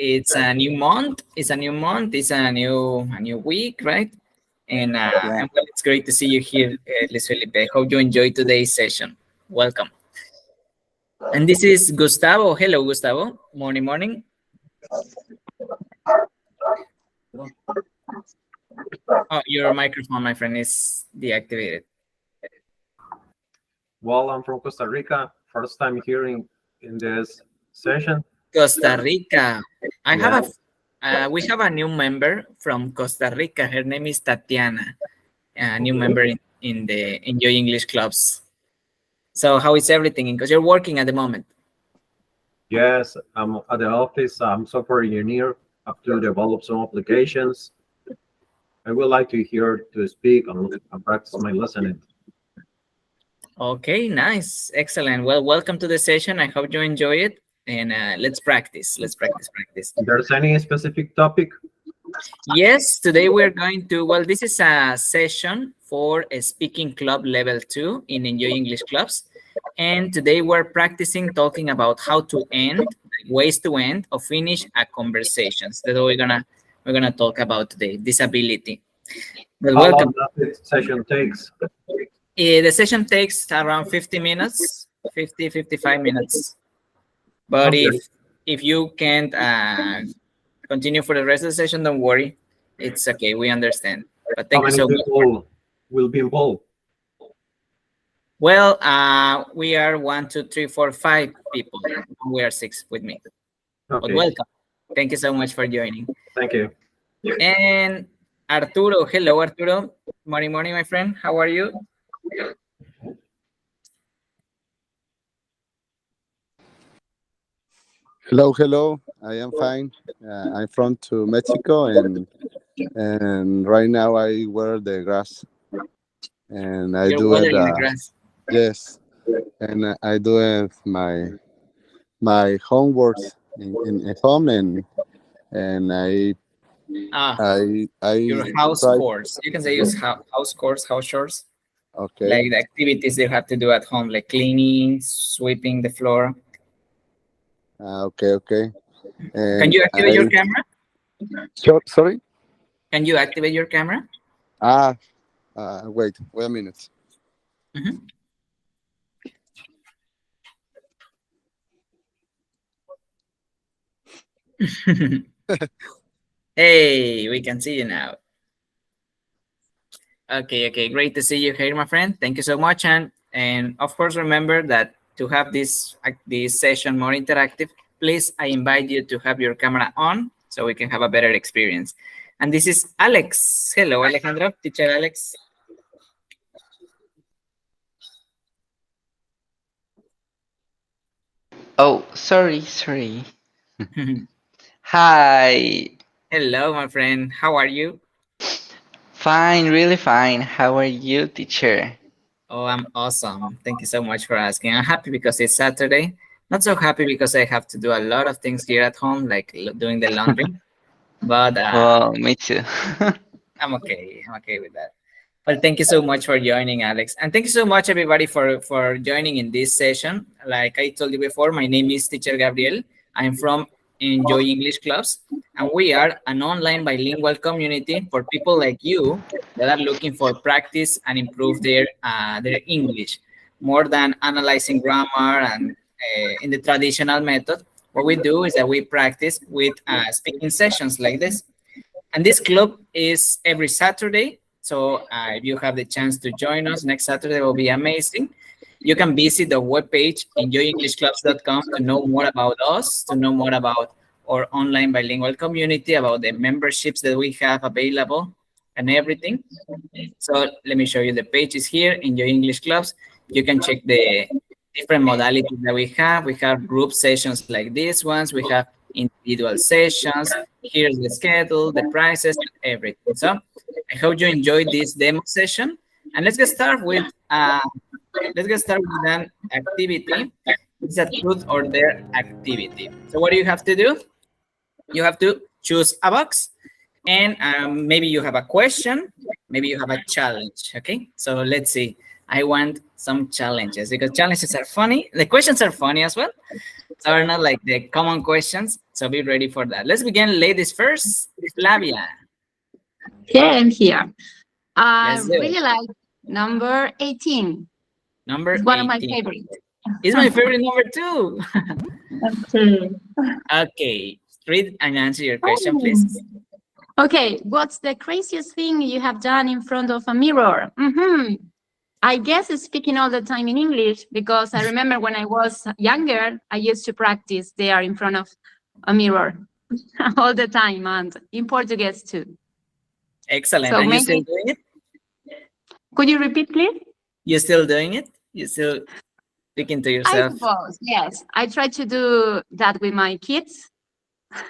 It's a new month. It's a new month. It's a new week, right? And well, it's great to see you here, Luis Felipe. I hope you enjoyed today's session. Welcome. And this is Gustavo. Hello, Gustavo. Morning, morning. Oh, your microphone, my friend, is deactivated. Well, I'm from Costa Rica. First time here in this session. Costa Rica. We have a new member from Costa Rica. Her name is Tatiana. A new member in the Enjoy English clubs. So how is everything? Because you're working at the moment. Yes, I'm at the office. I'm software engineer. Have to develop some applications. I would like to hear to speak and practice my listening. Okay, nice, excellent. Well, welcome to the session. I hope you enjoy it, and let's practice. Let's practice. If there's any specific topic? Yes, today we're going to. Well, this is a session for a speaking club level 2 in Enjoy English clubs, and today we're practicing talking about how to end, ways to end or finish a conversation. That's what we're gonna talk about today. This ability. Well, How welcome. long does the session takes? The session takes around 50 minutes, 55 minutes. But Okay. if you can't continue for the rest of the session, don't worry. It's okay. We understand. But thank How you many so much. people will be involved? Well, we are 1, 2, 3, 4, 5 people. We are 6 with me. Okay. But welcome. Thank you so much for joining. Thank you. And Arturo, hello, Arturo. Morning, morning, my friend. How are you? Hello, hello. I am fine. I'm from to Mexico, and right now I wear the grass, and I You're do it. watering the grass. Yes, and I do it my homeworks at home, and Your house try. chores. You can say use house chores, house chores. Okay. Like the activities you have to do at home, like cleaning, sweeping the floor. Okay. Okay. Can you activate your camera? Sorry. Can you activate your camera? Wait a minute. Mm-hmm. Hey, we can see you now. Okay, great to see you here, my friend. Thank you so much, and of course, remember that to have this session more interactive, please, I invite you to have your camera on so we can have a better experience. And this is Alex. Hello, Alejandro, teacher Alex. Oh, sorry. Hi. Hello, my friend. How are you? Fine, really fine. How are you, teacher? Oh, I'm awesome. Thank you so much for asking. I'm happy because it's Saturday. Not so happy because I have to do a lot of things here at home, like doing the laundry. But Well, me too. I'm okay. I'm okay with that. Well, thank you so much for joining, Alex. And thank you so much, everybody, for joining in this session. Like I told you before, my name is Teacher Gabriel. I'm from Enjoy English Clubs, and we are an online bilingual community for people like you that are looking for practice and improve their English. More than analyzing grammar and in the traditional method, what we do is that we practice with speaking sessions like this. And this club is every Saturday. So if you have the chance to join us next Saturday, it will be amazing. You can visit the webpage enjoyenglishclubs.com to know more about us, to know more about our online bilingual community, about the memberships that we have available and everything. So let me show you the pages here, Enjoy English Clubs. You can check the different modalities that we have. We have group sessions like these ones. We have individual sessions. Here's the schedule, the prices, everything. So I hope you enjoyed this demo session. And let's get started with an activity. It's a truth or dare activity. So what do you have to do? You have to choose a box, and maybe you have a question, maybe you have a challenge. Okay, so let's see. I want some challenges because challenges are funny. The questions are funny as well. So are not like the common questions. So be ready for that. Let's begin, ladies first. Flavia, Yeah, I'm here. I let's do it. really like number 18. Number It's one of my 18. favorites. It's my favorite number too. Okay. Okay, read and answer your question, please. Okay, what's the craziest thing you have done in front of a mirror? I guess it's speaking all the time in English because I remember when I was younger, I used to practice there in front of a mirror all the time and in Portuguese too. Excellent. So And you maybe- still doing it? Could you repeat, please? You still doing it? You still speaking to I yourself? suppose, yes. I try to do that with my kids.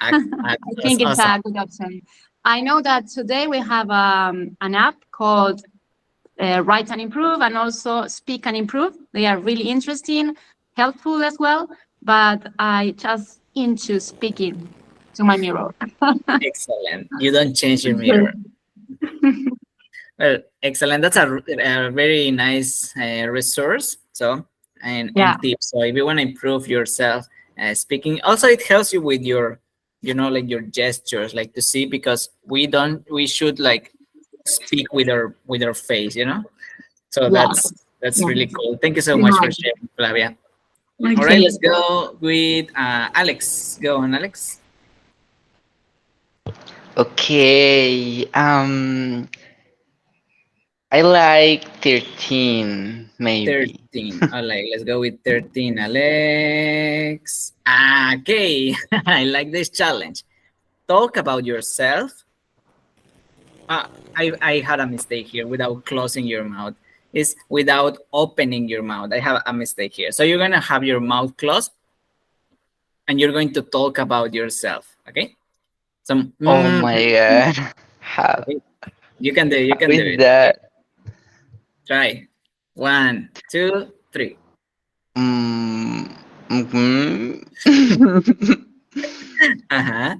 I I think it's a good option. I know that today we have an app called Write and Improve and also Speak and Improve. They are really interesting, helpful as well, but I just into speaking to my mirror. Excellent. You don't change your mirror. Well, excellent. That's a very nice resource. So, and Yeah. tips. So if you want to improve yourself speaking, also it helps you with your, like your gestures, like to see, because we should like speak with our face, So Yes. that's Yeah. really cool. Thank you so much for Right. sharing, Flavia. All right, let's go with Alex. Go on, Alex. Okay. I like 13, maybe. 13. All right, let's go with 13, Alex. Okay, I like this challenge. Talk about yourself. I had a mistake here without closing your mouth. It's without opening your mouth. I have a mistake here. So you're going to have your mouth closed and you're going to talk about yourself. Okay? So, Oh my god. How you can do it. You can do is it. that? Try. 1, 2, 3. Mm, mhm. Uh-huh.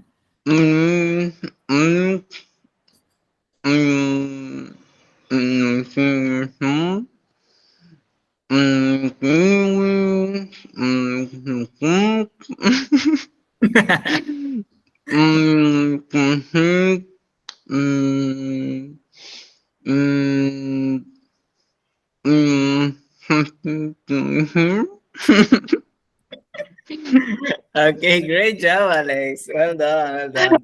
Mm, mm, mm, mhm. Mm, mm, mm, mm, mm, mhm. Mm, mm, mhm. Okay, great job, Alex. Well done. Well done.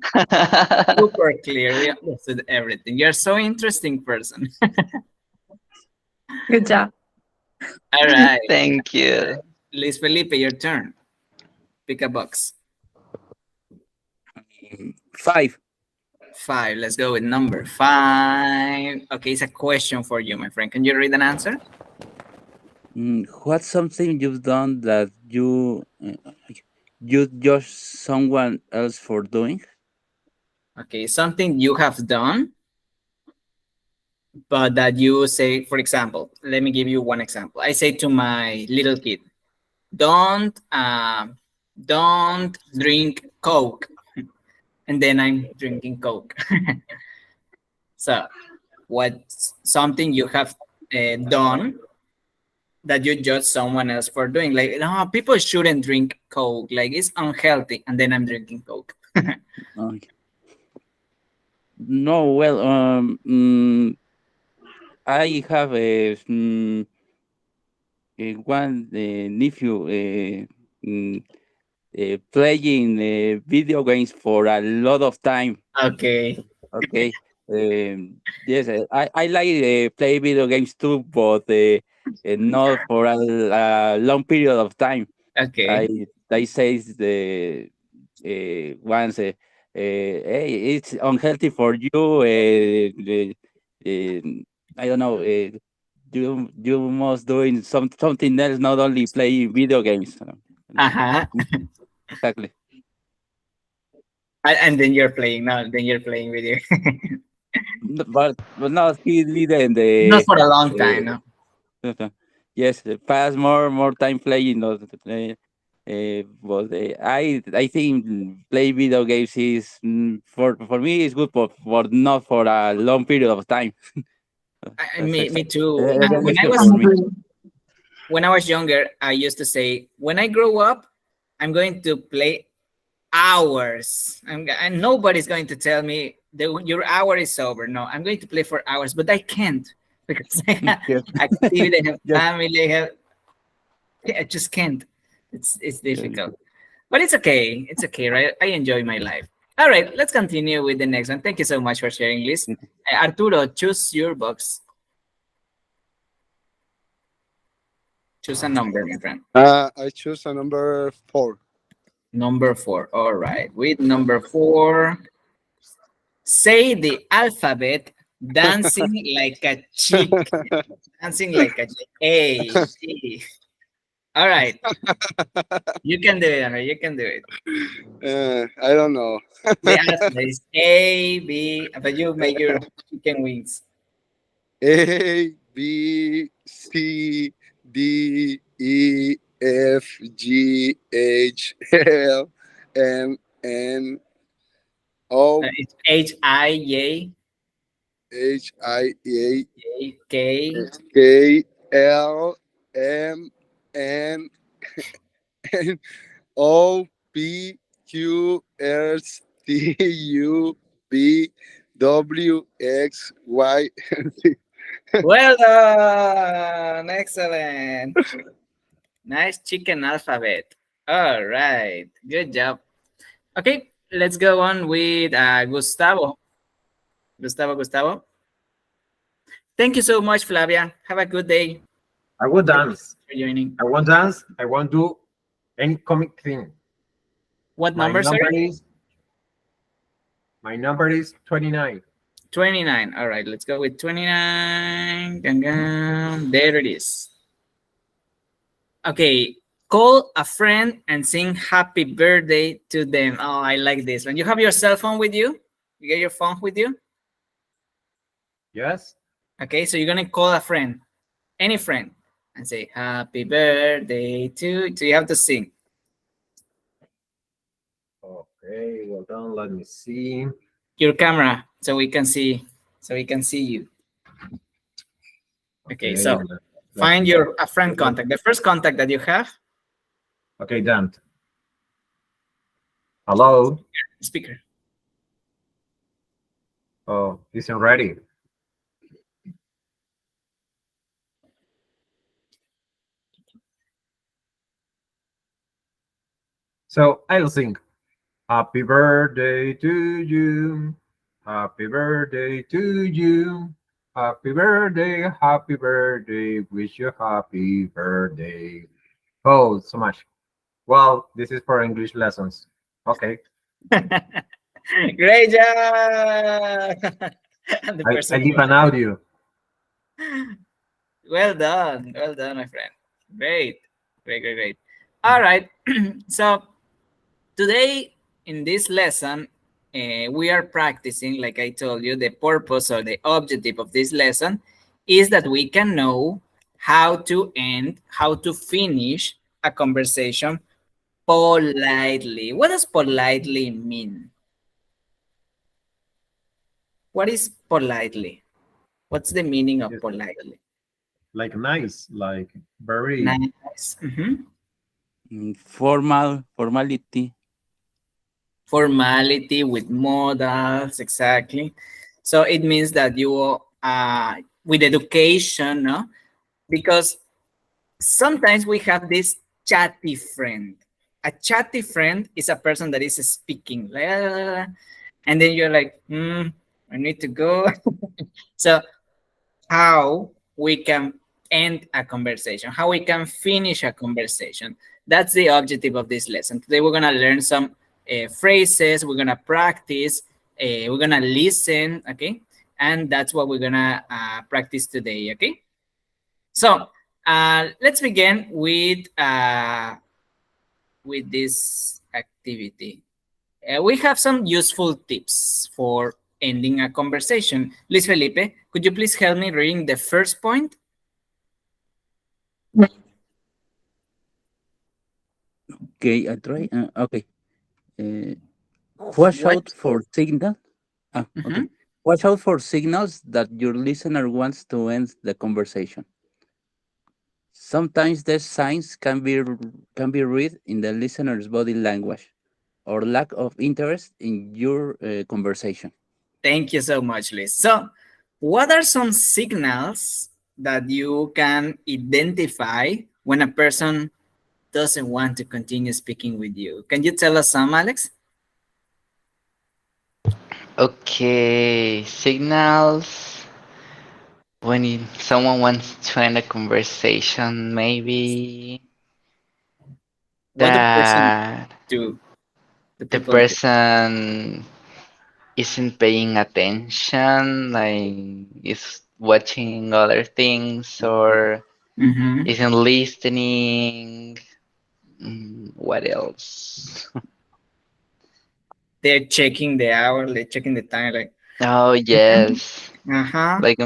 Super clear. You understood everything. You're so interesting person. Good job. All right. Thank you. Luis Felipe, your turn. Pick a box. 5. 5. Let's go with number 5. Okay, it's a question for you, my friend. Can you read an answer? What's something you've done that you judge someone else for doing? Okay, something you have done, but that you say, for example, let me give you one example. I say to my little kid, don't drink Coke. And then I'm drinking Coke. So what's something you have done that you judge someone else for doing? Like, no, people shouldn't drink Coke. Like, it's unhealthy. And then I'm drinking Coke. Okay. No, well, I have one nephew playing video games for a lot of time. Okay. Okay. Yes, I like play video games too, but not for a long period of time. Okay. I say the once, hey, it's unhealthy for you. I don't know. You must doing something else, not only play video games. Uh-huh. Exactly. And then you're playing now. Then you're playing video. But no, he didn't. Not for a long time. No? Yes, pass more time playing. But I think play video games is for me is good, but not for a long period of time. Me too. That's When I good was for me. when I was younger, I used to say, when I grow up, I'm going to play hours. And nobody's going to tell me that your hour is over. No, I'm going to play for hours, but I can't because I have Yes. activity, I have Yes. family, I just can't. It's Yes. difficult. But it's okay. It's okay, right? I enjoy my life. All right, let's continue with the next one. Thank you so much for sharing, Liz. Arturo, choose your box. Choose a number, my friend. I choose a number 4. Number 4. All right. With number 4, say the alphabet dancing like a chick. Dancing like a chick. A, G. All right. You can do it, Henry. You can do it. I don't know. The alphabet is A, B, but you make your chicken wings. A, B, C, D, E, F, G, H, L, M, N, O, It's H, I, J, H, I, A, J, K. K, L, M, N, N, O, P, Q, R, T, U, V, W, X, Y. Well done. Excellent. Nice chicken alphabet. All right. Good job. Okay, let's go on with Gustavo. Gustavo. Thank you so much, Flavia. Have a good day I will dance. for joining. I won't dance. I won't do any comic thing. What My number, number sorry? is my number is 29. 29. All right, let's go with 29. There it is. Okay, call a friend and sing happy birthday to them. Oh, I like this one. You have your cell phone with you? You get your phone with you? Yes. Okay, so you're gonna call a friend, any friend, and say happy birthday to. So you have to sing. Okay. Well done. Let me see. Your camera so we can see you. Okay, so let's find see. your a friend contact. The first contact that you have, Okay, done. Hello. speaker. Oh, isn't ready. So I'll sing. Happy birthday to you. Happy birthday to you. Happy birthday, happy birthday. Wish you happy birthday. Oh, so much. Well, this is for English lessons. Okay. Great job. And the I person give an audio. well done, my friend. Great. All right. So today in this lesson, we are practicing, like I told you, the purpose or the objective of this lesson is that we can know how to end, how to finish a conversation politely. What does politely mean? What is politely? What's the meaning of Yes. politely? Like nice, like very Nice. Formality. Formality with modals, exactly. So it means that you with education, no? Because sometimes we have this chatty friend. A chatty friend is a person that is speaking, and then you're like, I need to go. So how we can end a conversation, how we can finish a conversation. That's the objective of this lesson. Today we're gonna learn some phrases, we're gonna practice, we're gonna listen, okay? And that's what we're gonna practice today, okay? So let's begin with this activity. We have some useful tips for ending a conversation. Luis Felipe, could you please help me reading the first point? Okay, I try. Okay. Watch out for signal. Okay. Watch out for signals that your listener wants to end the conversation. Sometimes these signs can be read in the listener's body language or lack of interest in your conversation. Thank you so much, Liz. So, what are some signals that you can identify when a person doesn't want to continue speaking with you? Can you tell us some, Alex? Okay, signals when someone wants to end a conversation, maybe What the person that do? The the people do. person isn't paying attention, like is watching other things or Mhm. isn't listening. What else? They're checking the hour, they're checking the time, like, Oh, yes. uh-huh. Like,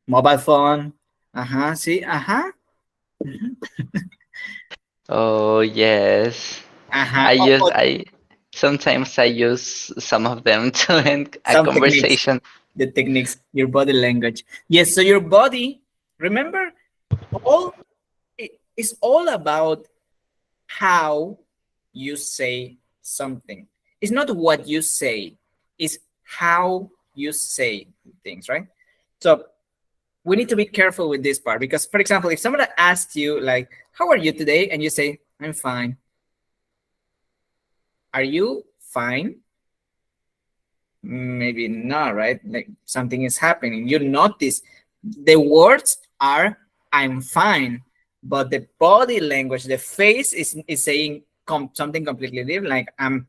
Mobile phone. Uh-huh. See, uh-huh. oh, yes. Uh-huh. I Oh, use, oh, I sometimes I use some of them to end a some techniques. conversation. The techniques, your body language. Yes, so your body, remember, all it's all about how you say something. It's not what you say, it's how you say things, right? So we need to be careful with this part because, for example, if someone asks you, like, how are you today? And you say, I'm fine. Are you fine? Maybe not, right? Like something is happening. You notice the words are I'm fine, but the body language, the face is saying something completely different. Like I'm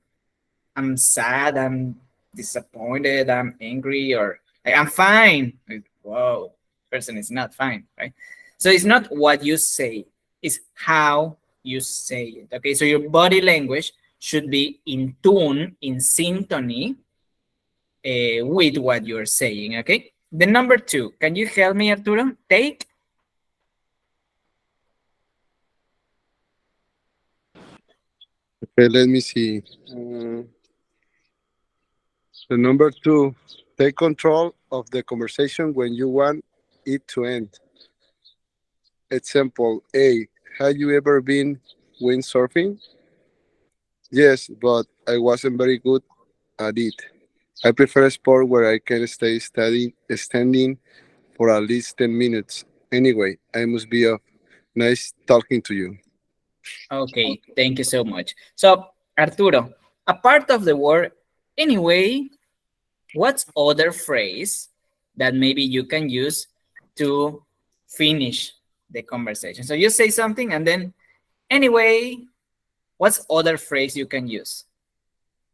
sad, I'm disappointed, I'm angry, or like, I'm fine. Like, whoa, person is not fine, right? So it's not what you say, it's how you say it. Okay, so your body language should be in tune, in synchrony with what you're saying. Okay, the number two, can you help me, Arturo? Take. Okay, let me see. The number two, take control of the conversation when you want it to end. Example A, have you ever been windsurfing? Yes, but I wasn't very good at it. I prefer a sport where I can stay standing for at least 10 minutes. Anyway, I must be off. Nice talking to you. Okay, thank you so much. So, Arturo, a part of the word anyway, what's other phrase that maybe you can use to finish the conversation? So you say something and then anyway, what's other phrase you can use?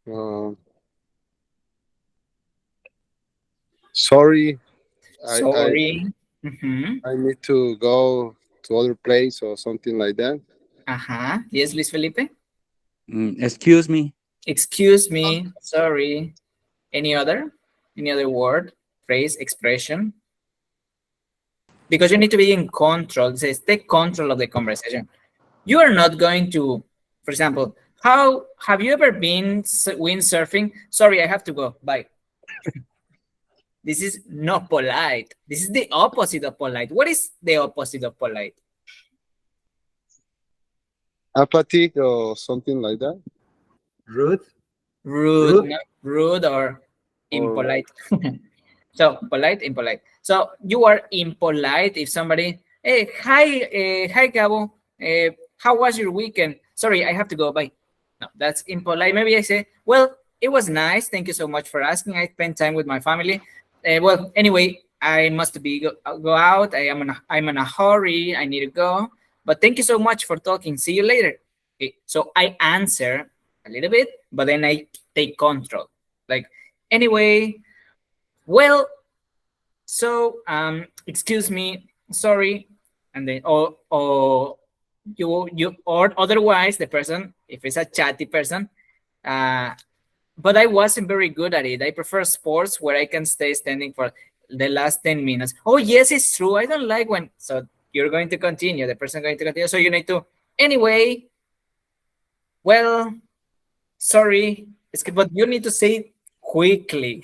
Uh, sorry, I, I, Sorry. Mm-hmm. I need to go to other place or something like that. Uh-huh. Yes, Luis Felipe? Excuse me. Excuse me. Sorry. Any other? Any other word, phrase, expression? Because you need to be in control. It says take control of the conversation. You are not going to, for example, how have you ever been windsurfing? Sorry, I have to go. Bye. This is not polite. This is the opposite of polite. What is the opposite of polite? Apathy or something like that. Rude. Rude, Rude. no? Rude or Or impolite. So polite, impolite. So you are impolite if somebody, hey, hi, Gabo. How was your weekend? Sorry, I have to go. Bye. No, that's impolite. Maybe I say, well, it was nice. Thank you so much for asking. I spent time with my family. Well, anyway, I must go out. I'm in a hurry. I need to go. But thank you so much for talking. See you later. Okay, so I answer a little bit, but then I take control. Like, anyway, well, so excuse me, sorry, and then or you or otherwise the person, if it's a chatty person, uh, but I wasn't very good at it. I prefer sports where I can stay standing for the last 10 minutes. Oh yes, it's true. I don't like when so you're going to continue, the person going to continue. So you need to anyway, well, sorry, but you need to say it quickly.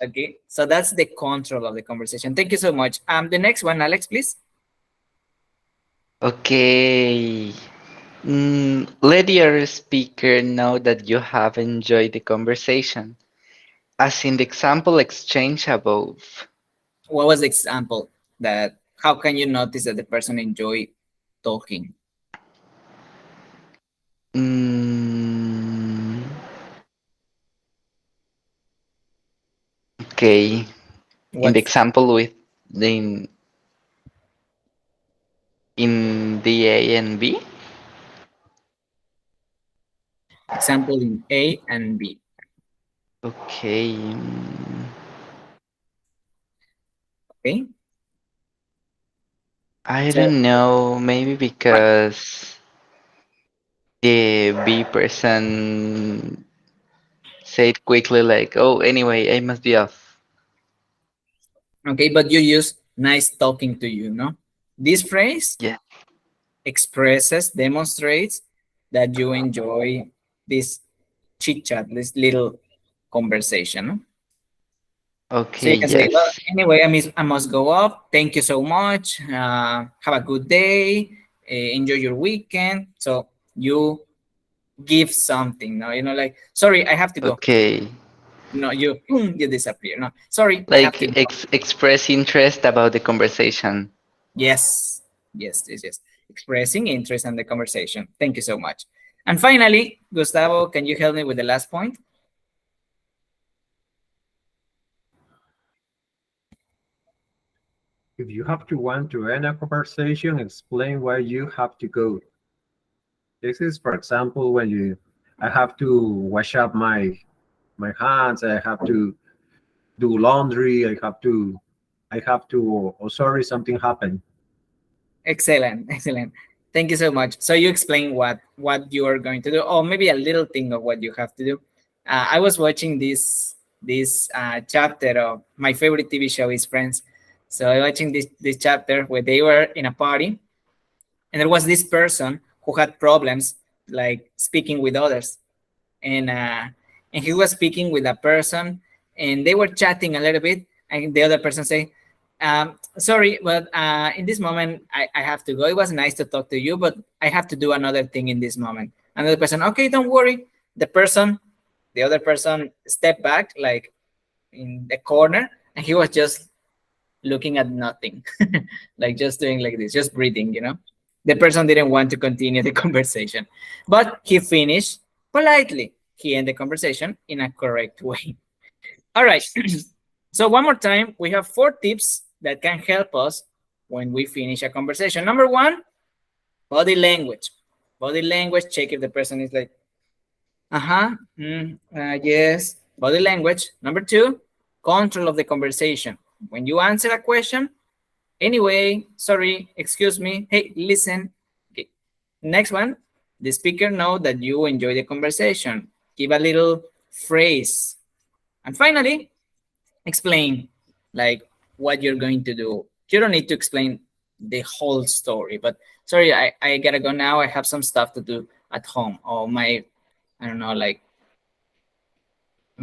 Okay, so that's the control of the conversation. Thank you so much. The next one, Alex, please. Okay. Let your speaker know that you have enjoyed the conversation, as in the example exchange above. What was the example? That how can you notice that the person enjoy talking? Mm, okay. In the What example with the in the A and B. example in A and B? Okay. Okay, I so don't know. Maybe because the B person said quickly, like, "Oh, anyway, I must be off." okay, but you use nice talking to you, no? This phrase Yeah. expresses, demonstrates that you enjoy this chit chat, this little conversation. No? So Okay. you can say, well, Yes. anyway, I must go up. Thank you so much. Have a good day. Enjoy your weekend. So you give something. No, like, sorry, I have to go. Okay. No, you you disappear. No, sorry, I have to Like go. express interest about the conversation. Yes, yes, yes, yes. Expressing interest in the conversation. Thank you so much. And finally, Gustavo, can you help me with the last point? If you have to want to end a conversation, explain why you have to go. This is, for example, when I have to wash up my hands, I have to do laundry, oh, sorry, something happened. Excellent, excellent. Thank you so much. So you explain what you are going to do, or maybe a little thing of what you have to do. I was watching this chapter of my favorite TV show is Friends. So I watching this chapter where they were in a party, and there was this person who had problems like speaking with others, and he was speaking with a person, and they were chatting a little bit, and the other person say, sorry, but in this moment I have to go. It was nice to talk to you, but I have to do another thing in this moment. Another person, okay, don't worry. The other person stepped back like in the corner, and he was just looking at nothing, like just doing like this, just breathing. The person didn't want to continue the conversation, but he finished politely. He ended the conversation in a correct way. All right. So one more time, we have 4 tips that can help us when we finish a conversation. Number 1, body language. Body language, check if the person is like, yes, body language. Number 2, control of the conversation. When you answer a question, anyway, sorry, excuse me, hey, listen. Okay. Next one, the speaker know that you enjoy the conversation. Give a little phrase. And finally, explain like what you're going to do. You don't need to explain the whole story, but sorry, I gotta go now. I have some stuff to do at home, or I don't know, like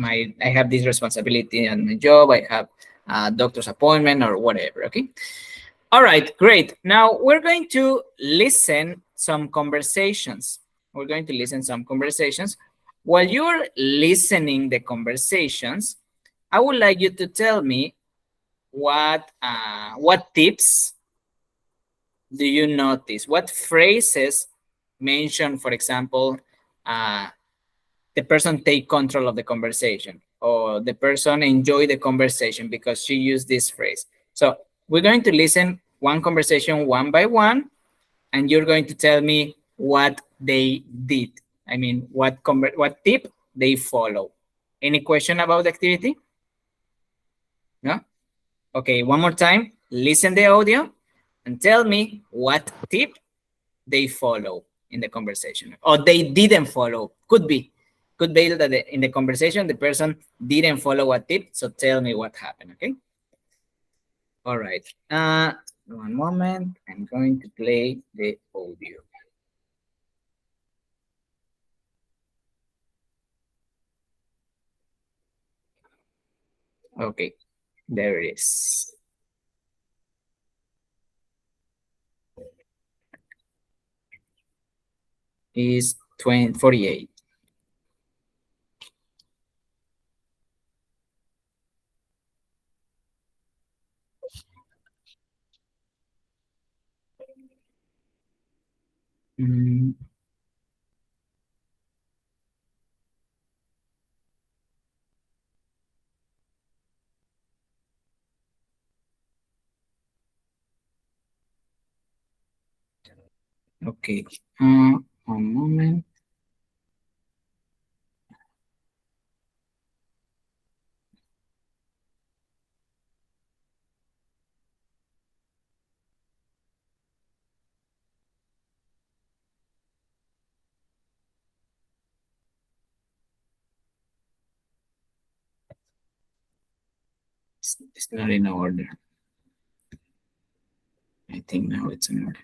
I have this responsibility on my job. I have a doctor's appointment or whatever. Okay. All right, great. Now we're going to listen some conversations. We're going to listen some conversations. While you're listening the conversations, I would like you to tell me what tips do you notice? What phrases mention, for example, the person take control of the conversation, or the person enjoy the conversation because she used this phrase. So we're going to listen one conversation one by one, and you're going to tell me what they did. I mean, what tip they follow. Any question about the activity? No? Okay, one more time. Listen the audio and tell me what tip they follow in the conversation, or they didn't follow. Could be that in the conversation the person didn't follow a tip. So tell me what happened. Okay. All right. One moment. I'm going to play the audio. Okay, there it is. Is 48. Mm, okay, one moment. It's not in order. I think now it's in order.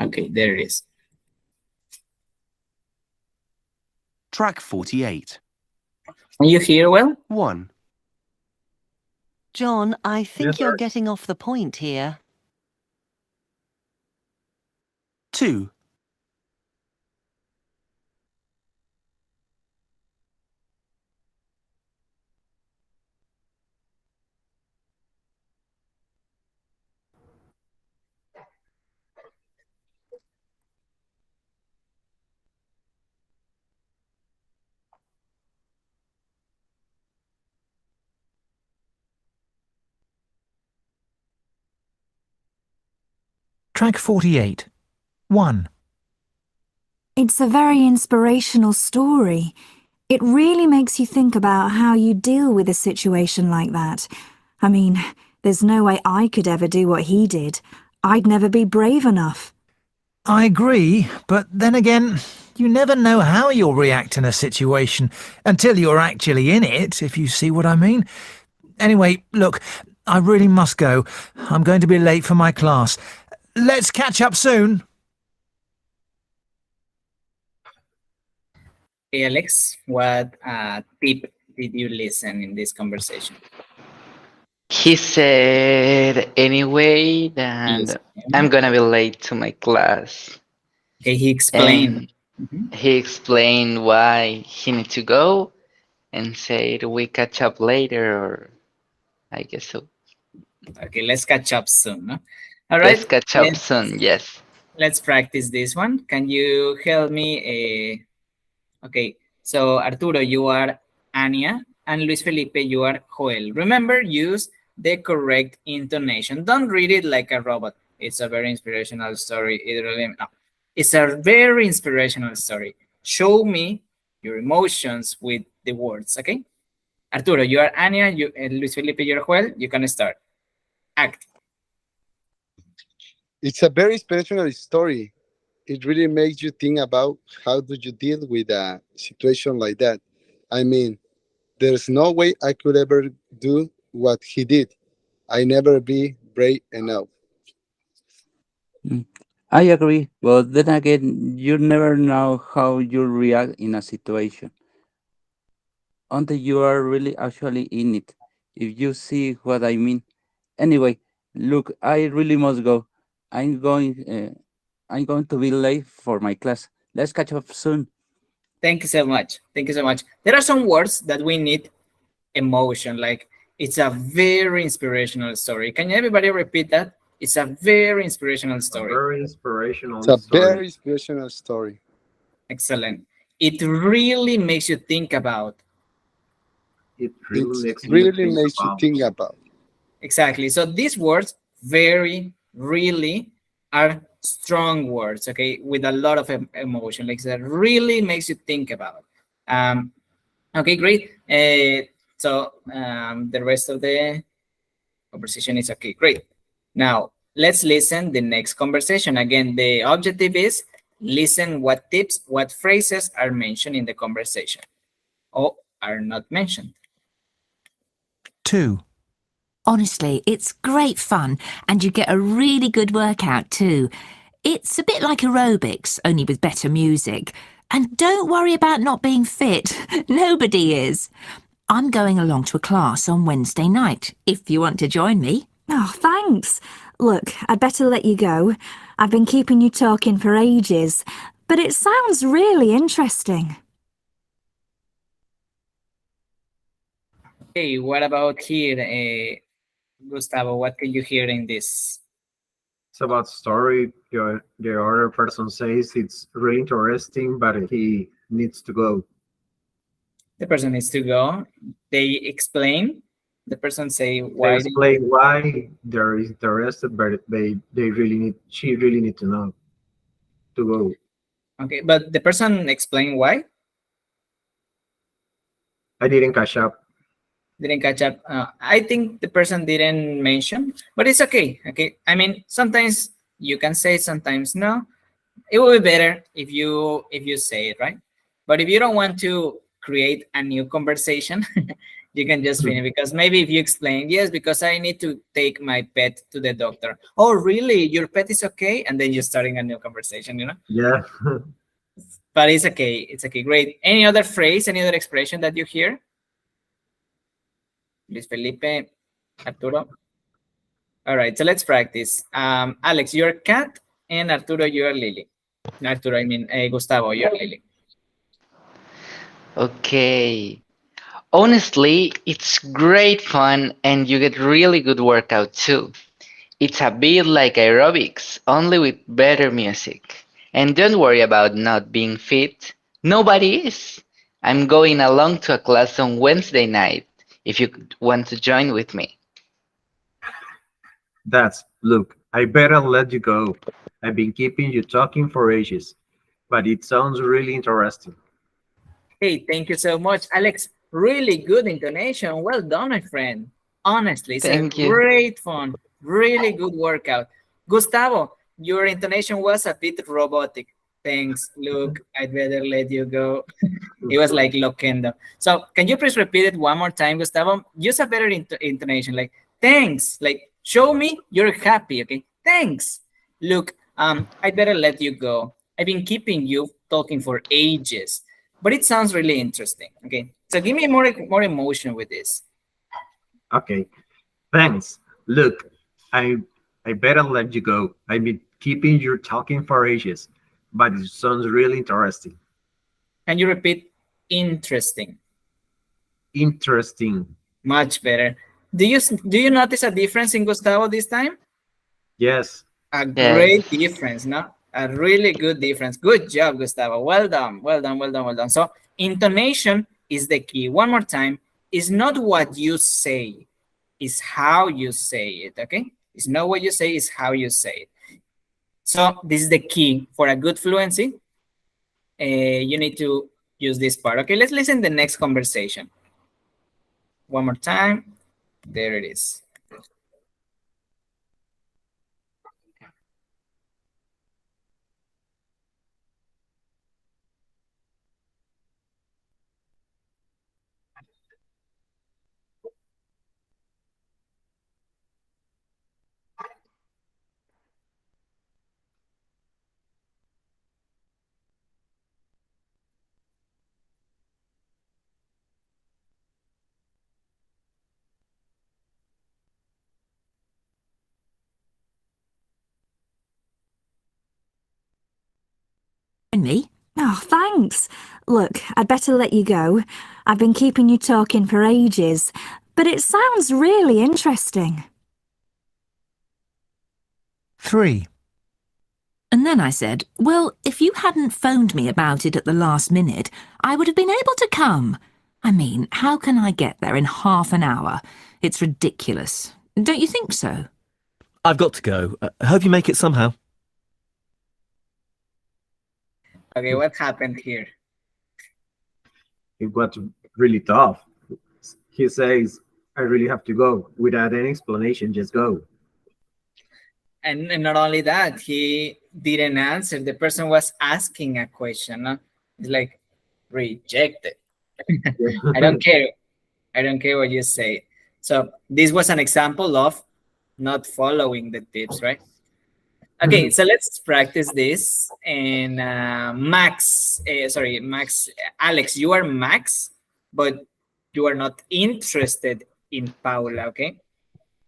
Okay, there it is. Track 48. Can you hear well? 1, John, I think Yes, you're sir. getting off the point here. 2, Track 48. 1. It's a very inspirational story. It really makes you think about how you deal with a situation like that. I mean, there's no way I could ever do what he did. I'd never be brave enough. I agree, but then again, you never know how you'll react in a situation until you're actually in it, if you see what I mean. Anyway, look, I really must go. I'm going to be late for my class. Let's catch up soon. Hey, Alex, what tip did you listen in this conversation? He said anyway that Yes. I'm gonna be late to my class. Okay, he explained. And Mhm. he explained why he need to go and said we catch up later, or I guess so. Okay, let's catch up soon. No? All right. Let's catch up soon, yes. Let's practice this one. Can you help me? Okay, so Arturo, you are Ania, and Luis Felipe, you are Joel. Remember, use the correct intonation. Don't read it like a robot. It's a very inspirational story. It's a very inspirational story. Show me your emotions with the words, okay? Arturo, you are Ania, Luis Felipe, you're Joel. You can start. Act. It's a very inspirational story. It really makes you think about how do you deal with a situation like that. I mean, there's no way I could ever do what he did. I never be brave enough. I agree, but then again, you never know how you react in a situation until you are really actually in it. If you see what I mean. Anyway, look, I really must go. I'm going. I'm going to be late for my class. Let's catch up soon. Thank you so much. Thank you so much. There are some words that we need emotion, like it's a very inspirational story. Can everybody repeat that? It's a very inspirational A story. very inspirational It's a story. very inspirational story. Excellent. It really makes you think about. It really It makes really you makes you think about. Exactly. So these words, very, really, are strong words, okay, with a lot of emotion. Like that really makes you think about. Okay, great. So the rest of the conversation is okay. Great. Now let's listen the next conversation. Again, the objective is listen what tips, what phrases are mentioned in the conversation or are not mentioned. 2. Honestly, it's great fun and you get a really good workout too. It's a bit like aerobics, only with better music. And don't worry about not being fit. Nobody is. I'm going along to a class on Wednesday night, if you want to join me. Oh, thanks. Look, I'd better let you go. I've been keeping you talking for ages, but it sounds really interesting. Okay, what about here, Gustavo? What can you hear in this? It's about story. The other person says it's really interesting, but he needs to go. The person needs to go. They explain. The person say They why. explain why they're interested, but she really need to know to go. Okay, but the person explain why. I didn't catch up. Didn't catch up. I think the person didn't mention, but it's okay. Okay, I mean sometimes you can say, sometimes no. It will be better if you say it, right? But if you don't want to create a new conversation, you can just finish, because maybe if you explain, yes, because I need to take my pet to the doctor. Oh, really? Your pet is okay? And then you're starting a new conversation, you know? Yeah. But it's okay. It's okay. Great. Any other phrase, any other expression that you hear? Luis Felipe, Arturo. All right, so let's practice. Alex, you're Cat, and Arturo, you're Lily. Arturo, I mean, Gustavo, you're Lily. Okay. Honestly, it's great fun and you get really good workout too. It's a bit like aerobics, only with better music. And don't worry about not being fit. Nobody is. I'm going along to a class on Wednesday night if you want to join with me. Look, I better let you go. I've been keeping you talking for ages, but it sounds really interesting. Hey, thank you so much, Alex. Really good intonation. Well done, my friend. Honestly, it's Thank a you. great fun. Really good workout. Gustavo, your intonation was a bit robotic. Thanks. Look, I'd better let you go. It was like loquendo. So can you please repeat it one more time, Gustavo? Use a better intonation, like thanks. Like show me you're happy. Okay, thanks. Look, I'd better let you go. I've been keeping you talking for ages, but it sounds really interesting. Okay, so give me more emotion with this. Okay, thanks. Look, I better let you go. I've been keeping you talking for ages, but it sounds really interesting. Can you repeat interesting? Interesting. Much better. Do you notice a difference in Gustavo this time? Yes. A Yes. great difference, no? A really good difference. Good job, Gustavo. Well done, well done, well done, well done. So intonation is the key. One more time, it's not what you say, it's how you say it, okay? It's not what you say, it's how you say it. So this is the key for a good fluency. You need to use this part. Okay, let's listen to the next conversation. One more time. There it is. Me? Oh, thanks. Look, I'd better let you go. I've been keeping you talking for ages, but it sounds really interesting. 3. And then I said, well, if you hadn't phoned me about it at the last minute, I would have been able to come. I mean, how can I get there in half an hour? It's ridiculous. Don't you think so? I've got to go. Hope you make it somehow. Okay, what happened here? It was really tough. He says, I really have to go. Without any explanation, just go. And not only that, he didn't answer. The person was asking a question. No? It's like, rejected. I don't care. I don't care what you say. So this was an example of not following the tips, right? Okay, so let's practice this. And Max, Max, Alex, you are Max, but you are not interested in Paula, okay?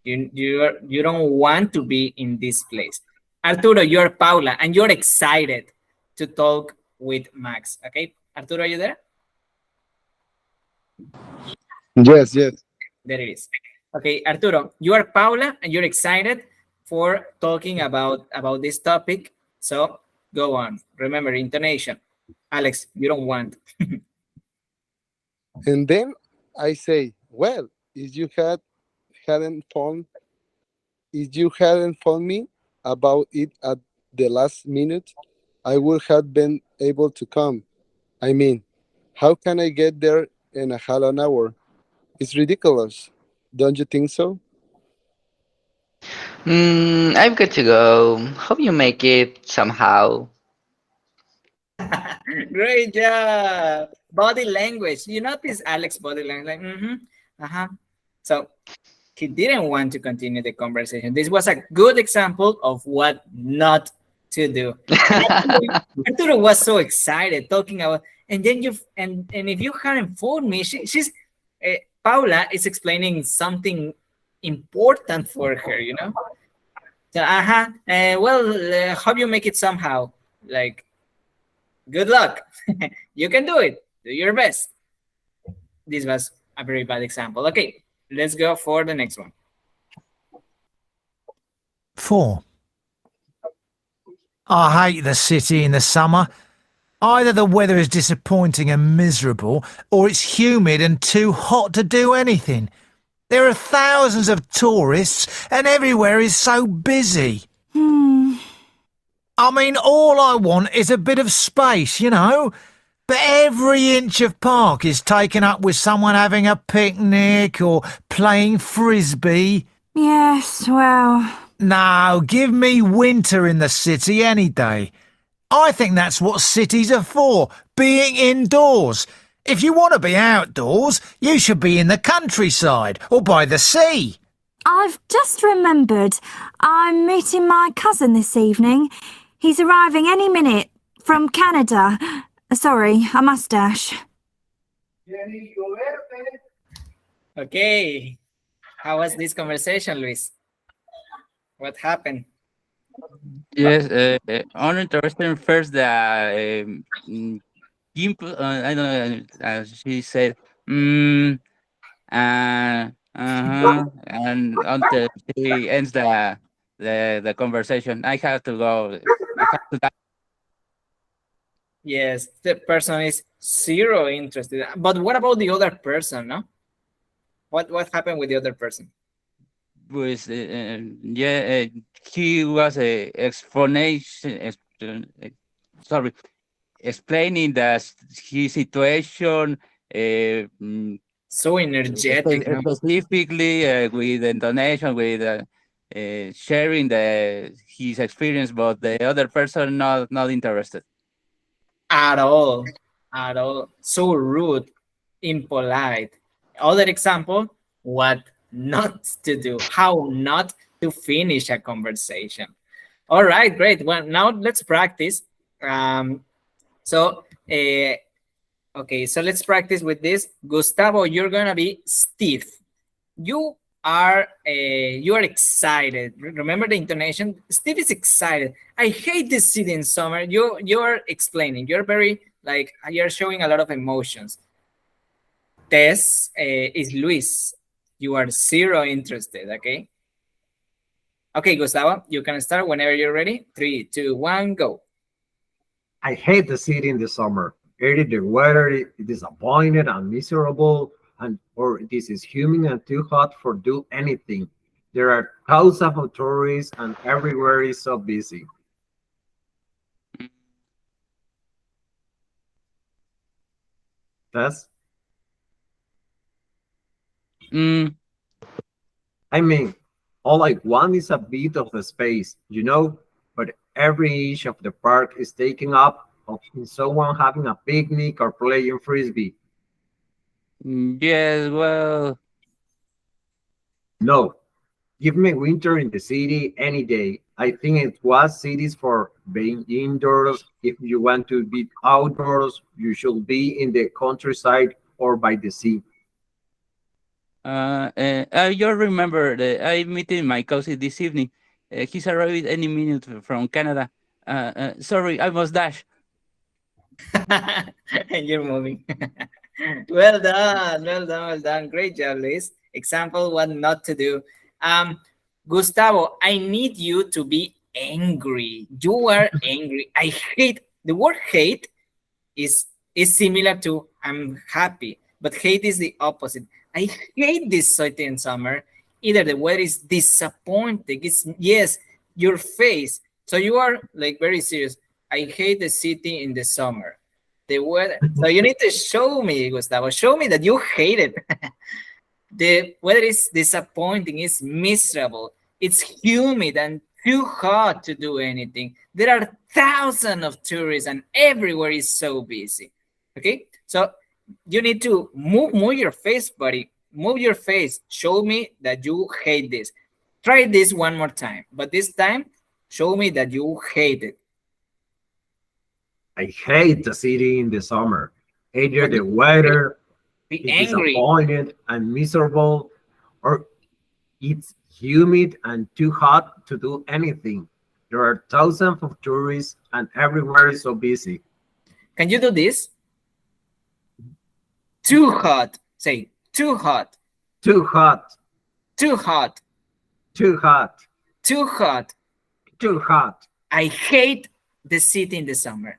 You don't want to be in this place. Arturo, you're Paula, and you're excited to talk with Max, okay? Arturo, are you there? Yes, yes. There it is. Okay, Arturo, you are Paula, and you're excited for talking about this topic. So go on. Remember, intonation. Alex, you don't want. And then I say, well, if you hadn't phoned me about it at the last minute, I would have been able to come. I mean, how can I get there in a half an hour? It's ridiculous. Don't you think so? I've got to go. Hope you make it somehow. Great job. Body language. You notice Alex body language, like, So he didn't want to continue the conversation. This was a good example of what not to do. Arturo was so excited talking about, and then if you hadn't phoned me, she's Paula is explaining something important for her, you know. So, hope you make it somehow. Like, good luck. You can do it. Do your best. This was a very bad example. Okay, let's go for the next one. 4. I hate the city in the summer. Either the weather is disappointing and miserable, or it's humid and too hot to do anything. There are thousands of tourists, and everywhere is so busy. I mean, all I want is a bit of space, you know? But every inch of park is taken up with someone having a picnic or playing frisbee. Yes, well... No, give me winter in the city any day. I think that's what cities are for, being indoors. If you want to be outdoors, you should be in the countryside or by the sea. I've just remembered. I'm meeting my cousin this evening. He's arriving any minute from Canada. Sorry, a mustache. Okay. How was this conversation, Luis? What happened? Yes, uninteresting first the I don't know, she said, and until she ends the conversation, I have to go. Yes, the person is zero interested. But what about the other person, no? What happened with the other person? Was he was a explanation. Sorry, explaining his situation. So energetic, no? Specifically with intonation, with sharing his experience, but the other person not interested at all. So rude, impolite. Other example, what not to do, how not to finish a conversation. All right, great. Well, now let's practice. Okay, so let's practice with this. Gustavo, you're gonna be Steve. You are excited. Remember the intonation. Steve is excited. I hate this city in summer. You're explaining. You're very you're showing a lot of emotions. Tess is Luis. You are zero interested. Okay. Okay, Gustavo, you can start whenever you're ready. 3, 2, 1, go. I hate the city in the summer. The weather is disappointed and miserable, or this is humid and too hot for do anything. There are thousands of tourists and everywhere is so busy. That's I mean, all I want is a bit of the space, you know, but every inch of the park is taken up of someone having a picnic or playing frisbee. Yes, well, No, Give me winter in the city any day. I think it was cities for being indoors. If you want to be outdoors, you should be in the countryside or by the sea. I just remember that I meeting my cousin this evening. He's arriving any minute from Canada. Sorry, I must dash. And you're moving. Well done, well done, well done. Great job, Liz. Example what not to do. Gustavo, I need you to be angry. You are angry. I hate the word hate is similar to I'm happy, but hate is the opposite. I hate this certain summer. Either the weather is disappointing. It's yes, your face. So you are like very serious. I hate the city in the summer. The weather. So you need to show me, Gustavo. Show me that you hate it. The weather is disappointing. It's miserable. It's humid and too hot to do anything. There are thousands of tourists and everywhere is so busy. Okay, so you need to move your face, buddy. Move your face. Show me that you hate this. Try this one more time, but this time, show me that you hate it. I hate the city in the summer. Either the weather Be is angry. disappointed and miserable, or it's humid and too hot to do anything. There are thousands of tourists and everywhere is so busy. Can you do this? Too hot. Say too hot. Too hot, Too hot. too hot, Too hot. too hot. I hate the city in the summer.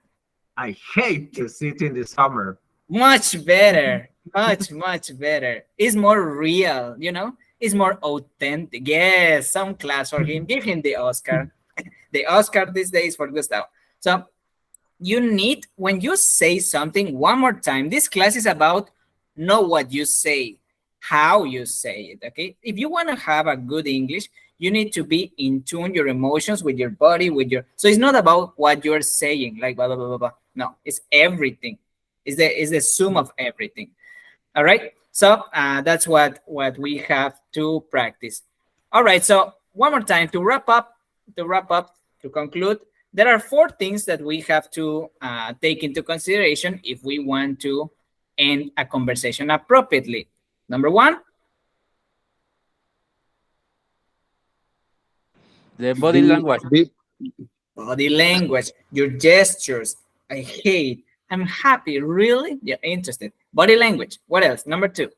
I hate the city in the summer. Much better. Much better. It's more real, you know? It's more authentic. Yes, some class for him. Give him the Oscar. The Oscar these days for Gustavo. So you need, when you say something one more time, this class is about not what you say, how you say it, okay? If you want to have a good English, you need to be in tune your emotions with your body, with your, so it's not about what you're saying, like blah, blah, blah, blah, blah. No, it's everything. It's the sum of everything. All right. So that's what we have to practice. All right. So one more time to wrap up, to conclude, there are 4 things that we have to take into consideration if we want to end a conversation appropriately. Number 1, The body language. body language, your gestures. I hate. I'm happy. Really? You're interested. Body language. What else? Number 2.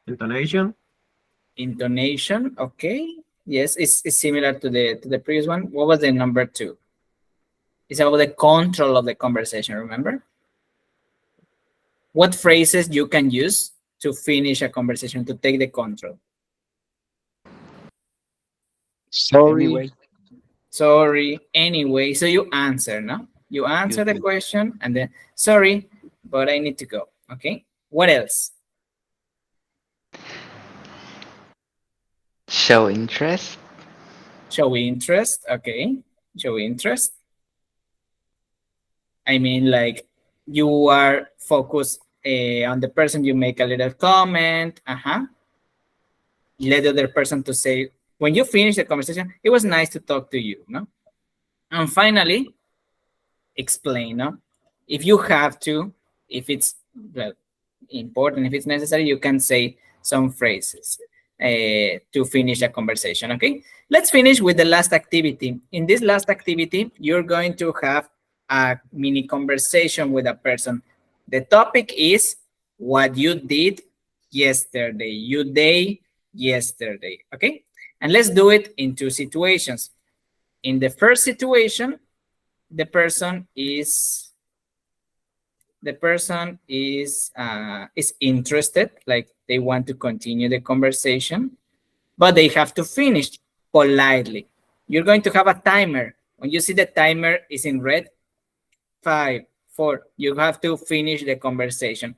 Intonation. Intonation. Okay. Yes, it's similar to the previous one. What was the number 2? It's about the control of the conversation, remember? What phrases you can use to finish a conversation, to take the control? Sorry. Anyway. Sorry, anyway. So you answer, no? You answer the question and then, sorry, but I need to go. Okay. What else? Show interest. Show interest. Okay. Show interest. I mean, like you are focused on the person, you make a little comment. Let the other person to say, when you finish the conversation, it was nice to talk to you, no? And finally, explain, no? If you have to, if it's important, if it's necessary, you can say some phrases to finish a conversation, okay? Let's finish with the last activity. In this last activity, you're going to have a mini conversation with a person. The topic is what you did yesterday. You did yesterday, okay? And let's do it in 2 situations. In the first situation, the person is interested, like they want to continue the conversation, but they have to finish politely. You're going to have a timer. When you see the timer is in red, 5, 4, you have to finish the conversation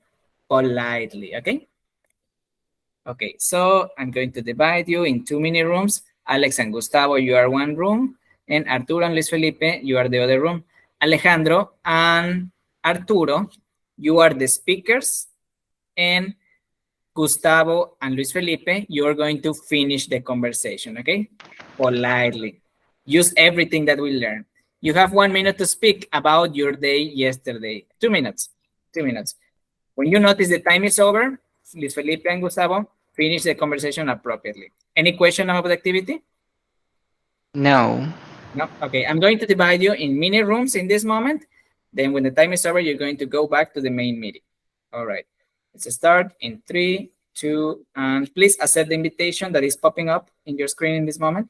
politely, okay? Okay, so I'm going to divide you in 2 mini rooms. Alex and Gustavo, you are one room, and Arturo and Luis Felipe, you are the other room. Alejandro and Arturo, you are the speakers, and Gustavo, and Luis Felipe, you're going to finish the conversation, okay? Politely. Use everything that we learned. You have 1 minute to speak about your day yesterday. 2 minutes. 2 minutes. When you notice the time is over, Luis Felipe and Gustavo, finish the conversation appropriately. Any question about the activity? No. No? Okay, I'm going to divide you in mini rooms in this moment. Then when the time is over, you're going to go back to the main meeting. All right, let's start in 3, 2, and please accept the invitation that is popping up in your screen in this moment.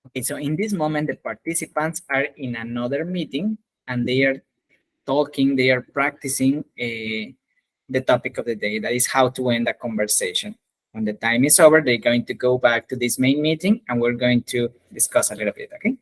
Okay, so in this moment, the participants are in another meeting and they are talking, they are practicing the topic of the day. That is how to end a conversation. When the time is over, they're going to go back to this main meeting and we're going to discuss a little bit, okay?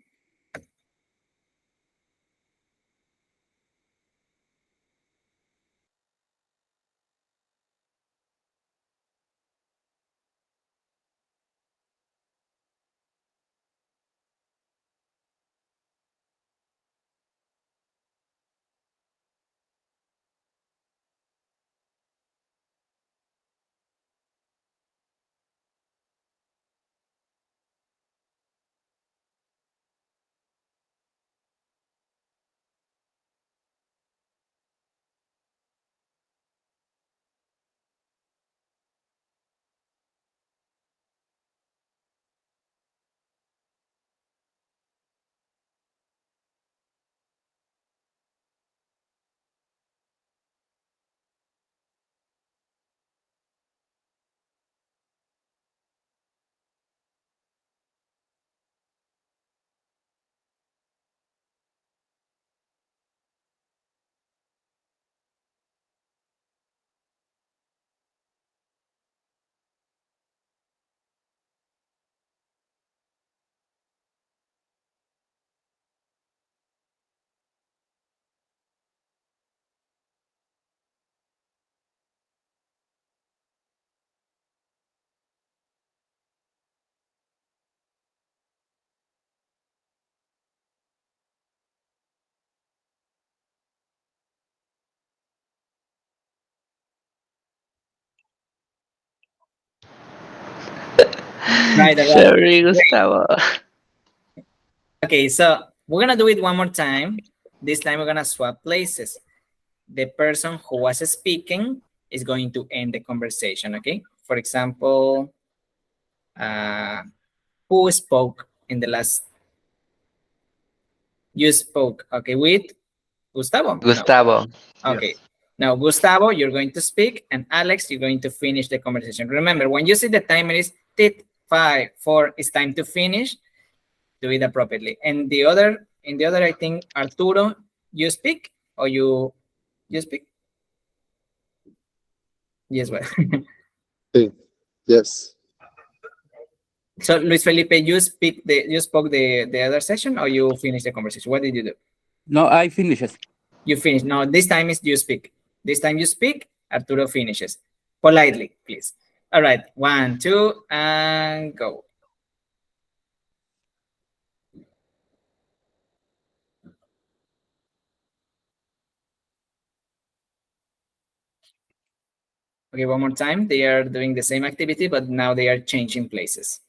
Right, Sorry, Gustavo. okay, so we're gonna do it one more time. This time we're gonna swap places. The person who was speaking is going to end the conversation, okay? For example, who spoke in the last? You spoke, okay, with Gustavo? No. Gustavo. Okay. Yes. Now, Gustavo, you're going to speak, and Alex, you're going to finish the conversation. Remember, when you see the timer is tit 5, 4, it's time to finish. Do it appropriately. And in the other, I think Arturo, you speak or you speak? Yes, well. Sí. Yes. So Luis Felipe, you spoke the other session or you finished the conversation? What did you do? No, I finished. You finish. No, this time is you speak. This time you speak, Arturo finishes. Politely, please. All right, 1, 2, and go. Okay, one more time. They are doing the same activity, but now they are changing places.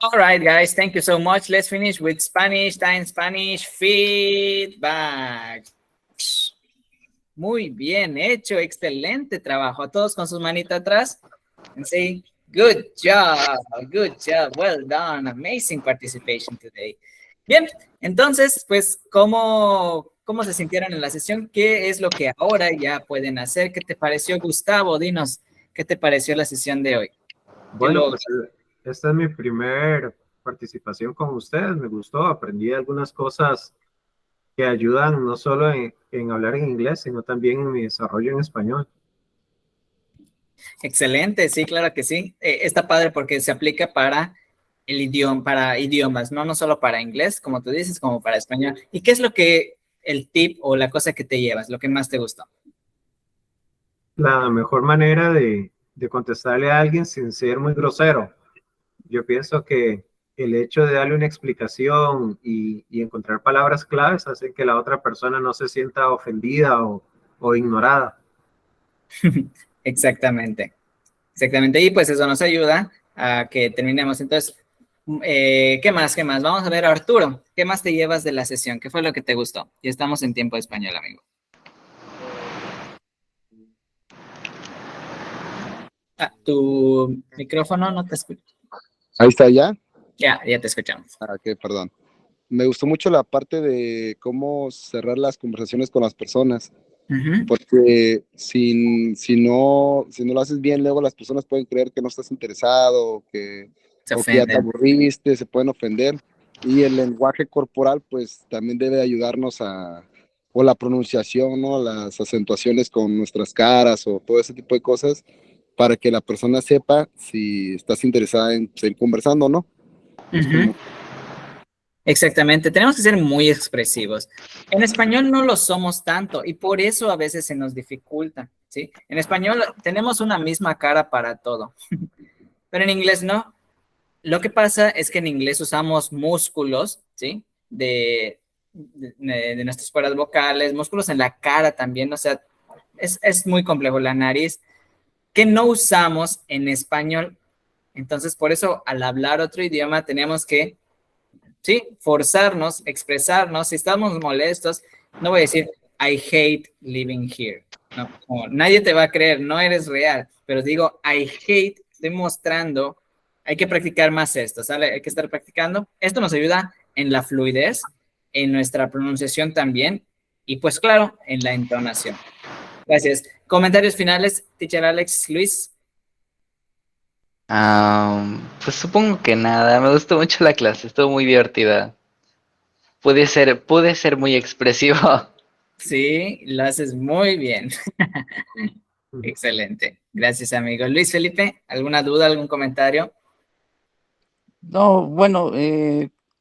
All right, guys, thank you so much. Let's finish with Spanish time, Spanish feedback. Muy bien hecho, excelente trabajo. A todos con sus manitas atrás. And say, good job, well done, amazing participation today. Bien, entonces, pues, ¿cómo se sintieron en la sesión? ¿Qué es lo que ahora ya pueden hacer? ¿Qué te pareció, Gustavo? Dinos, ¿qué te pareció la sesión de hoy? Bueno, pues esta es mi primer participación con ustedes. Me gustó, aprendí algunas cosas que ayudan no solo en hablar en inglés, sino también en mi desarrollo en español. Excelente, sí, claro que sí. Está padre porque se aplica para el idioma, para idiomas, no solo para inglés, como tú dices, como para español. ¿Y qué es lo que el tip o la cosa que te llevas, lo que más te gustó? La mejor manera de contestarle a alguien sin ser muy grosero. Yo pienso que el hecho de darle una explicación y encontrar palabras claves hace que la otra persona no se sienta ofendida o ignorada. Exactamente. Y pues eso nos ayuda a que terminemos. Entonces, ¿qué más? Vamos a ver, Arturo, ¿qué más te llevas de la sesión? ¿Qué fue lo que te gustó? Y estamos en tiempo de español, amigo. Tu micrófono no te escucha. Ahí está, ¿ya? Ya te escuchamos. Ok, perdón. Me gustó mucho la parte de cómo cerrar las conversaciones con las personas. Porque si no lo haces bien, luego las personas pueden creer que no estás interesado o que ya te aburriste, se pueden ofender. Y el lenguaje corporal, pues también debe ayudarnos o la pronunciación, ¿no? Las acentuaciones con nuestras caras o todo ese tipo de cosas, para que la persona sepa si estás interesada en seguir conversando o no. Exactamente, tenemos que ser muy expresivos. En español no lo somos tanto y por eso a veces se nos dificulta, ¿sí? En español tenemos una misma cara para todo, pero en inglés no. Lo que pasa es que en inglés usamos músculos, ¿sí? De nuestras cuerdas vocales, músculos en la cara también, o sea, es muy complejo la nariz, que no usamos en español. Entonces, por eso, al hablar otro idioma, tenemos que, sí, forzarnos, expresarnos. Si estamos molestos, no voy a decir, I hate living here. No, nadie te va a creer, no eres real. Pero digo, I hate, estoy mostrando, hay que practicar más esto, ¿sale? Hay que estar practicando. Esto nos ayuda en la fluidez, en nuestra pronunciación también, y pues claro, en la entonación. Gracias. Comentarios finales, teacher Alex, Luis. Pues supongo que nada, me gustó mucho la clase, estuvo muy divertida. Pude ser muy expresivo. Sí, lo haces muy bien. Excelente. Gracias, amigo. Luis Felipe, ¿alguna duda, algún comentario? No, bueno,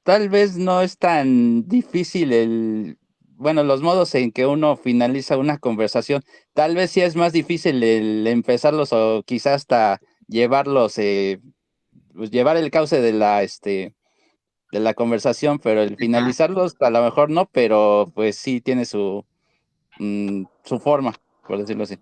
tal vez no es tan difícil los modos en que uno finaliza una conversación. Tal vez sí es más difícil el empezarlos o quizás hasta llevarlos, pues llevar el cauce de la conversación, pero el finalizarlos a lo mejor no, pero pues sí tiene su forma, por decirlo así.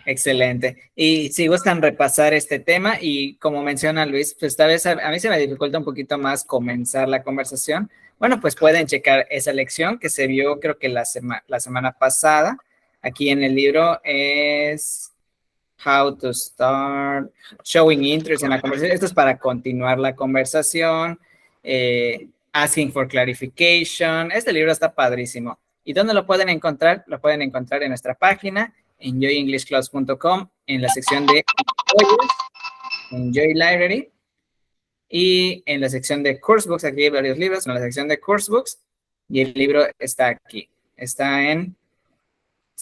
Excelente. Y si gustan repasar este tema y como menciona Luis, pues tal vez a mí se me dificulta un poquito más comenzar la conversación. Bueno, pues pueden checar esa lección que se vio creo que la semana pasada. Aquí en el libro es How to Start Showing Interest en la conversación. Esto es para continuar la conversación. Asking for Clarification. Este libro está padrísimo. ¿Y dónde lo pueden encontrar? Lo pueden encontrar en nuestra página, enjoyenglishclass.com, en la sección de Enjoy Library, y en la sección de Coursebooks, aquí hay varios libros, en la sección de Coursebooks, y el libro está aquí. Está en,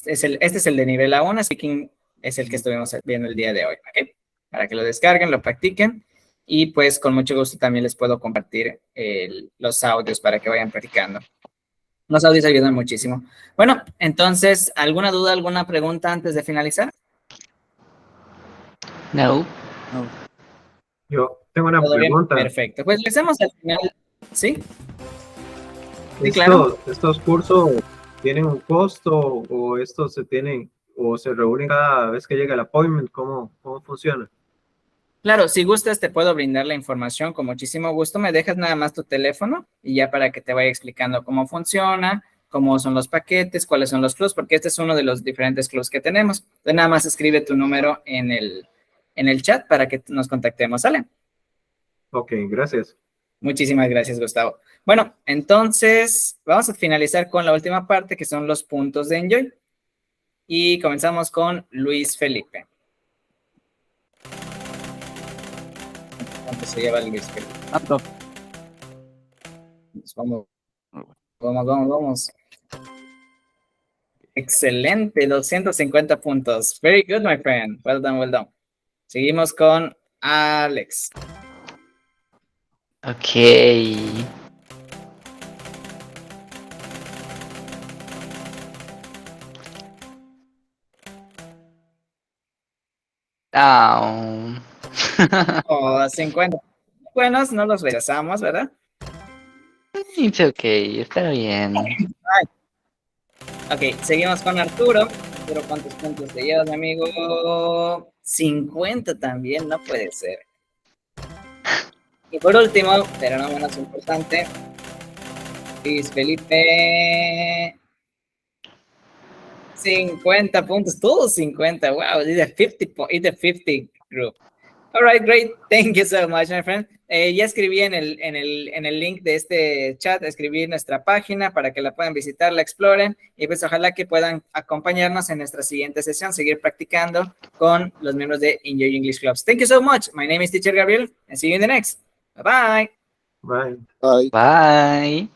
este es el de nivel A1, Speaking es el que estuvimos viendo el día de hoy, ¿ok? Para que lo descarguen, lo practiquen, y pues con mucho gusto también les puedo compartir los audios para que vayan practicando. Los audios ayudan muchísimo. Bueno, entonces, ¿alguna duda, alguna pregunta antes de finalizar? No. Yo tengo una pregunta. Perfecto. Pues le hacemos al final, ¿sí? Sí, claro. ¿Estos cursos tienen un costo o estos se reúnen cada vez que llega el appointment? ¿Cómo funciona? Claro, si gustas te puedo brindar la información con muchísimo gusto. Me dejas nada más tu teléfono y ya para que te vaya explicando cómo funciona, cómo son los paquetes, cuáles son los clubs, porque este es uno de los diferentes clubs que tenemos. Entonces nada más escribe tu número en el chat para que nos contactemos, ¿sale? Ok, gracias. Muchísimas gracias, Gustavo. Bueno, entonces vamos a finalizar con la última parte, que son los puntos de Enjoy. Y comenzamos con Luis Felipe. ¿Cuánto se lleva Luis Felipe? Tanto. Vamos. Excelente, 250 puntos. Very good, my friend. Well done. Seguimos con Alex. Ok. Ah, Oh, 50. Buenos, no los rechazamos, ¿verdad? it's okay, está bien. Ok, seguimos con Arturo. Arturo, ¿cuántos puntos te llevas, mi amigo? 50 también, no puede ser. Y por último, pero no menos importante, Luis Felipe. 50 puntos, todos 50. Wow, it's the 50 group. All right, great. Thank you so much, my friend. Ya escribí en el link de este chat, escribí nuestra página para que la puedan visitar, la exploren y pues ojalá que puedan acompañarnos en nuestra siguiente sesión, seguir practicando con los miembros de Enjoy English Clubs. Thank you so much. My name is Teacher Gabriel and see you in the next. Bye-bye. Bye. Bye. Bye.